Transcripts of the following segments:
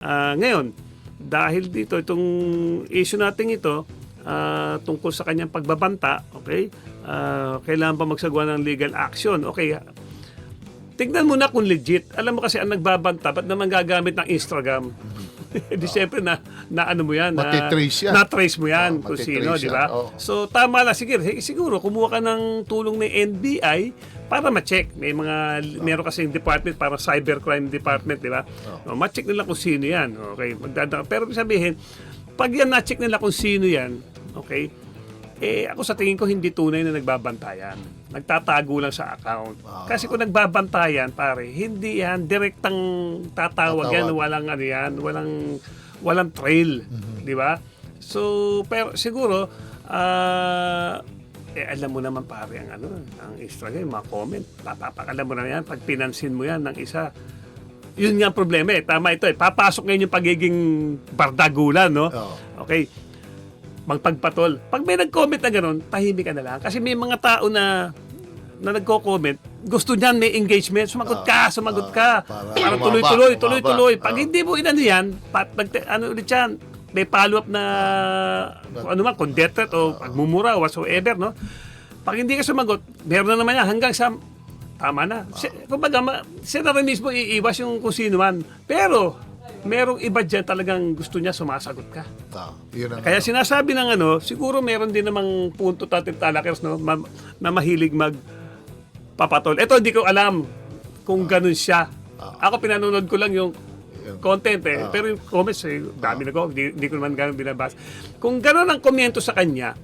Ngayon, dahil dito, itong issue natin ito, tungkol sa kanyang pagbabanta, okay? Kailangan pa magsagawa ng legal action. Okay, tignan mo na kung legit. Alam mo kasi ang nagbabanta, ba't naman gagamit ng Instagram? Di siyempre na ano mo yan, Matitrace yan. na-trace mo yan kung matitrace sino, di ba? yan, oo. So tama lang, siguro kumuha ka ng tulong ng NBI para ma-check. Meron kasing department para cybercrime department, di ba? Ma-check nila kung sino yan. Okay, pero sabihin, pag yan na-check nila kung sino yan, okay, ako sa tingin ko hindi tunay na nagbabantayan. Nagtatago lang sa account. Kasi kung nagbabantayan, pare, hindi yan direktang tatawag yan, walang ano yan, walang trail, di ba? So, pero siguro alam mo naman pare ang Instagram, mga comment, alam mo na yan pag pinansin mo yan ng isa. Yun nga ang problema tama ito papasok ngayon yung pagiging bardagulan, no? Okay, magpagpatol. Pag may nag-comment na gano'n, tahimik ka na lang. Kasi may mga tao na nagko-comment, gusto niyan may engagement, sumagot ka. Para tuloy. Pag hindi mo inano yan, ulit yan, may follow-up na kung death threat o pagmumura o whatsoever, no? Pag hindi ka sumagot, meron na naman yan hanggang sa tama na. Kumbaga, siya na rin mismo iiwas yung kung sino man. Pero, merong iba dyan talagang gusto niya sumasagot ka. Kaya sinasabi ng siguro meron din namang punto tatin talakers, no, na mahilig magpapatol. Ito, hindi ko alam kung ganun siya. Ako pinanonood ko lang yung content pero yung comments dami na ko, hindi ko naman ganun binabasa. Kung ganun ang komento sa kanya,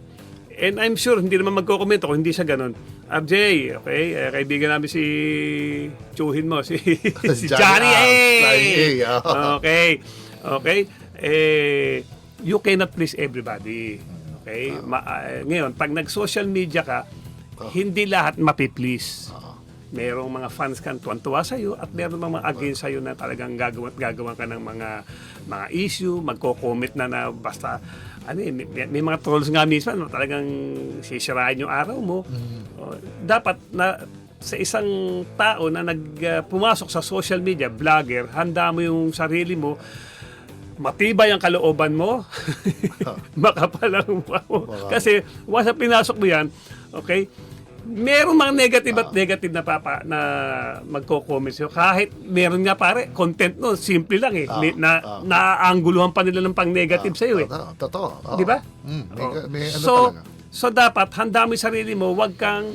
and I'm sure hindi naman magko-komento kung hindi siya ganun. RJ, okay, kaibigan namin si Chuhin mo, si Johnny A. Okay. You cannot please everybody. Okay? Ngayon, pag nag-social media ka, hindi lahat mapi-please. Merong mga fans kan tuwan-tuwa sa iyo at merong mga against sa iyo na talagang gagawa ka ng mga issue, magko-comment na basta may mga trolls nga mismo na talagang sisirain yung araw mo. Dapat na sa isang tao na pumasok sa social media, vlogger, handa mo yung sarili mo, matibay ang kalooban mo, makapal ang mukha mo. Kasi once na pinasok mo yan, okay, meron mga negative at negative na magko-comment sa'yo. Kahit meron nga pare, content no, simple lang naaangguluhan pa nila ng pang-negative sa'yo Totoo. Di ba? So, dapat handa mo yung sarili mo, wag kang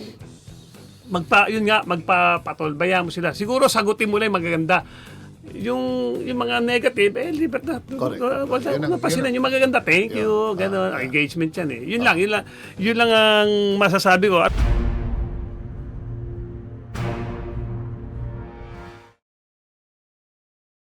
magpapatol, bayaan mo sila. Siguro sagutin mo lang yung magaganda. Yung mga negative, libat na. Wala pasinan yung magaganda. Thank you. Ganon. Engagement yan Yun lang ang masasabi ko.